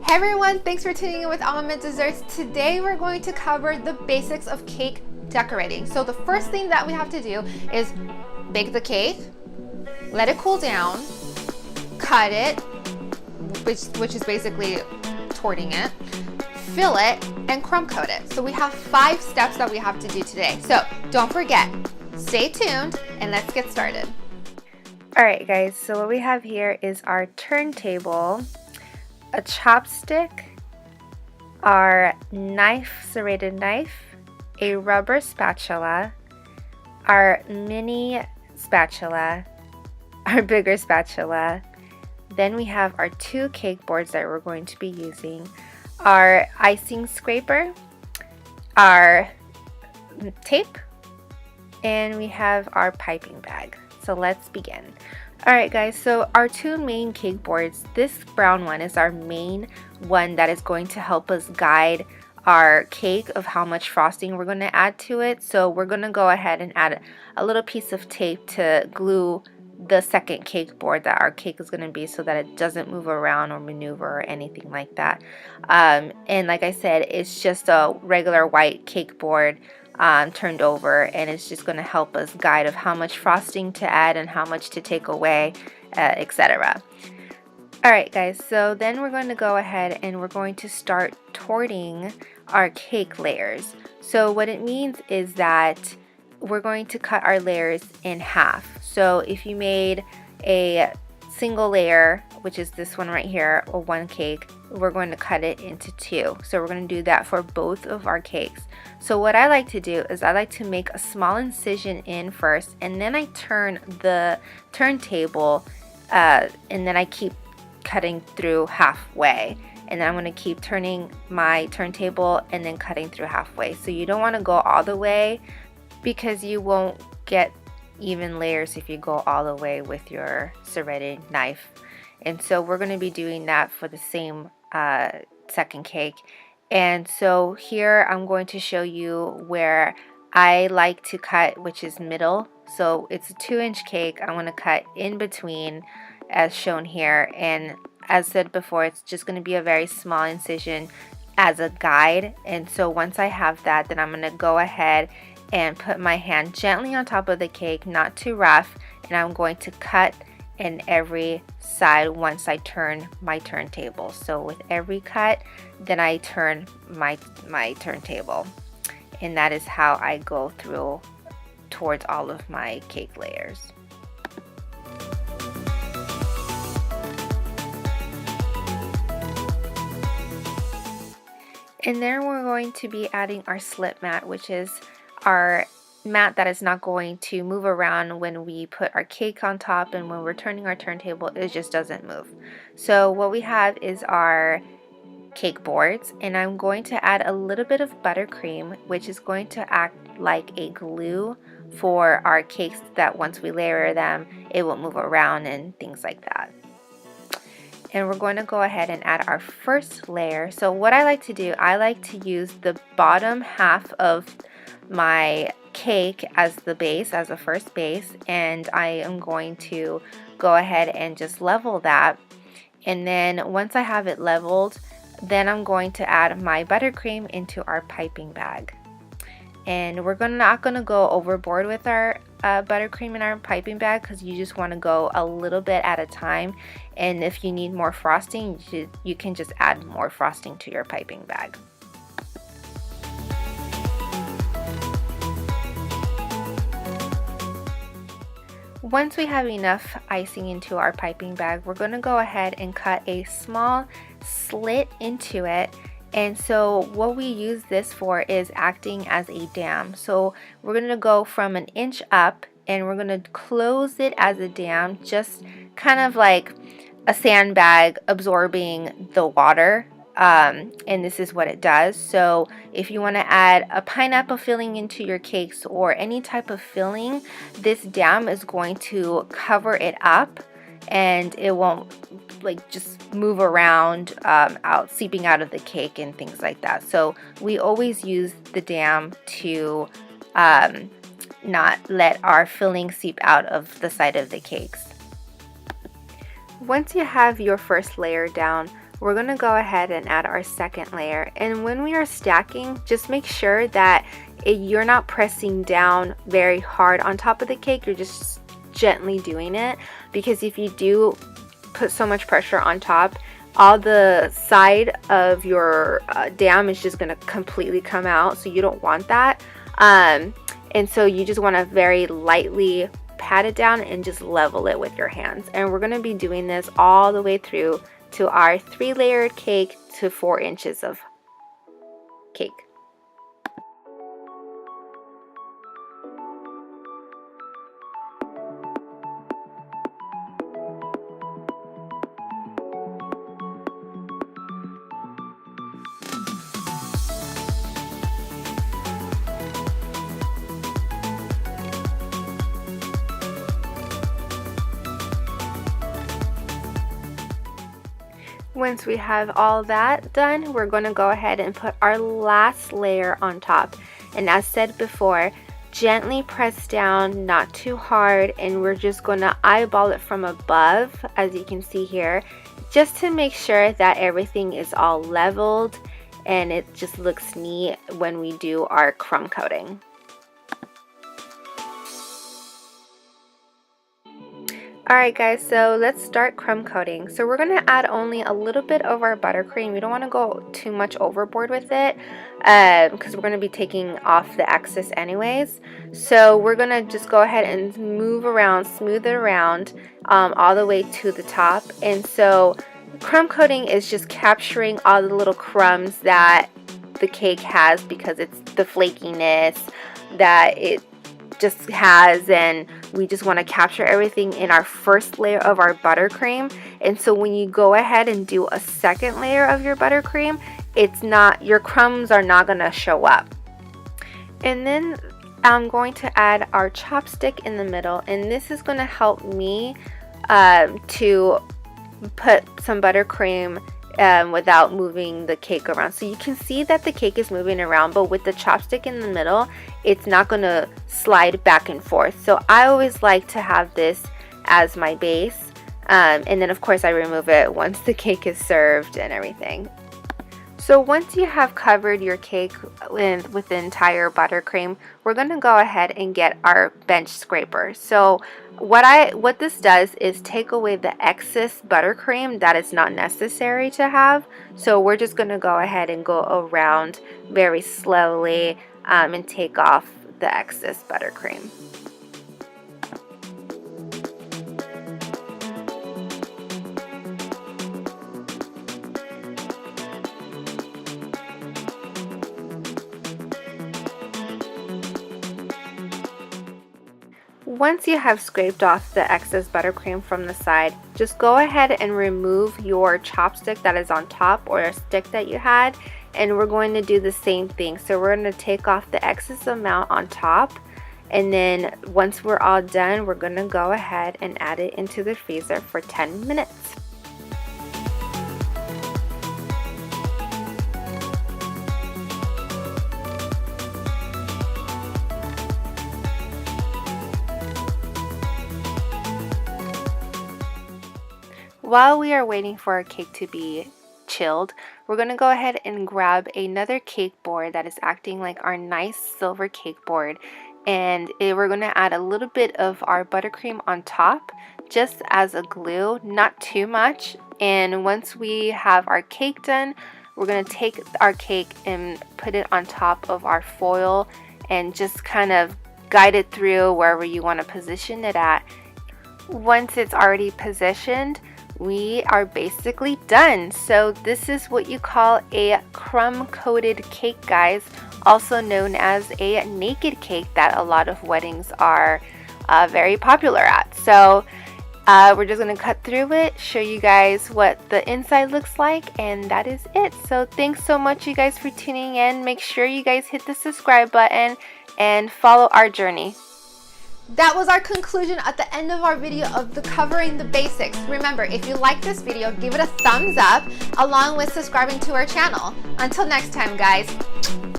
Hey everyone, thanks for tuning in with Almond Desserts. Today we're going to cover the basics of cake decorating. So the first thing that we have to do is bake the cake, let it cool down, cut it, which is basically torting it, fill it, and crumb coat it. So we have 5 steps that we have to do today. So don't forget, stay tuned and let's get started. Alright guys, so what we have here is our turntable, a chopstick, our serrated knife, a rubber spatula, our mini spatula, our bigger spatula. Then we have our 2 cake boards that we're going to be using, our icing scraper, our tape, and we have our piping bag. So let's begin. Alright guys, so our 2 main cake boards, this brown one is our main one that is going to help us guide our cake of how much frosting we're going to add to it. So we're going to go ahead and add a little piece of tape to glue the second cake board that our cake is going to be, so that it doesn't move around or maneuver or anything like that. And like I said, it's just a regular white cake board turned over, and it's just going to help us guide of how much frosting to add and how much to take away, etc. Alright guys, so then we're going to go ahead and we're going to start torting our cake layers. So what it means is that we're going to cut our layers in half. So if you made a single layer, which is this one right here, or 1 cake, we're going to cut it into 2. So we're going to do that for both of our cakes. So what I like to do is I like to make a small incision in first, and then I turn the turntable, and then I keep cutting through halfway. And then I'm going to keep turning my turntable and then cutting through halfway. So you don't want to go all the way, because you won't get even layers if you go all the way with your serrated knife. And so we're going to be doing that for the same second cake. And so here I'm going to show you where I like to cut, which is middle. So it's a 2-inch cake. I want to cut in between as shown here, and as said before, it's just going to be a very small incision as a guide. And so once I have that, then I'm going to go ahead and put my hand gently on top of the cake, not too rough, and I'm going to cut in every side once I turn my turntable. So with every cut, then I turn my turntable, and that is how I go through towards all of my cake layers. And then we're going to be adding our slip mat, which is our mat that is not going to move around when we put our cake on top, and when we're turning our turntable, it just doesn't move. So what we have is our cake boards, and I'm going to add a little bit of buttercream, which is going to act like a glue for our cakes, that once we layer them, it won't move around and things like that. And we're going to go ahead and add our first layer. So what I like to do, I like to use the bottom half of my cake as the base, as a first base, and I am going to go ahead and just level that. And then once I have it leveled, then I'm going to add my buttercream into our piping bag. And we're not going to go overboard with our buttercream in our piping bag, because you just want to go a little bit at a time. And if you need more frosting, you can just add more frosting to your piping bag. Once we have enough icing into our piping bag, we're going to go ahead and cut a small slit into it. And so what we use this for is acting as a dam. So we're going to go from 1 inch up, and we're going to close it as a dam, just kind of like a sandbag absorbing the water. And this is what it does. So if you want to add a pineapple filling into your cakes or any type of filling, this dam is going to cover it up, and it won't like just move around seeping out of the cake and things like that. So we always use the dam to not let our filling seep out of the side of the cakes. Once you have your first layer down, we're going to go ahead and add our second layer. And when we are stacking, just make sure that you're not pressing down very hard on top of the cake. You're just gently doing it, because if you do put so much pressure on top, all the side of your dam is just going to completely come out, so you don't want that. And so you just want to very lightly pat it down and just level it with your hands. And we're going to be doing this all the way through to our 3-layered cake to 4 inches of cake. Once we have all that done, we're going to go ahead and put our last layer on top. And as said before, gently press down, not too hard, and we're just going to eyeball it from above, as you can see here, just to make sure that everything is all leveled and it just looks neat when we do our crumb coating. Alright guys, so let's start crumb coating. So we're going to add only a little bit of our buttercream. We don't want to go too much overboard with it because we're going to be taking off the excess anyways. So we're going to just go ahead and move around, smooth it around all the way to the top. And so crumb coating is just capturing all the little crumbs that the cake has, because it's the flakiness that it just has, and we just want to capture everything in our first layer of our buttercream. And so when you go ahead and do a second layer of your buttercream, it's not, your crumbs are not going to show up. And then I'm going to add our chopstick in the middle, and this is going to help me to put some buttercream without moving the cake around. So you can see that the cake is moving around, but with the chopstick in the middle, it's not going to slide back and forth. So I always like to have this as my base, and then of course I remove it once the cake is served and everything. So once you have covered your cake with the entire buttercream, we're going to go ahead and get our bench scraper. So what this does is take away the excess buttercream that is not necessary to have. So we're just going to go ahead and go around very slowly and take off the excess buttercream. Once you have scraped off the excess buttercream from the side, just go ahead and remove your chopstick that is on top, or a stick that you had, and we're going to do the same thing. So we're going to take off the excess amount on top, and then once we're all done, we're going to go ahead and add it into the freezer for 10 minutes. While we are waiting for our cake to be chilled, we're going to go ahead and grab another cake board that is acting like our nice silver cake board, and we're going to add a little bit of our buttercream on top just as a glue, not too much. And once we have our cake done, we're going to take our cake and put it on top of our foil and just kind of guide it through wherever you want to position it at. Once it's already positioned, we are basically done. So this is what you call a crumb coated cake, guys, also known as a naked cake that a lot of weddings are very popular at. So we're just going to cut through it, show you guys what the inside looks like, and that is it. So thanks so much, you guys, for tuning in. Make sure you guys hit the subscribe button and follow our journey. That was our conclusion at the end of our video of the covering the basics. Remember, if you like this video, give it a thumbs up along with subscribing to our channel. Until next time, guys.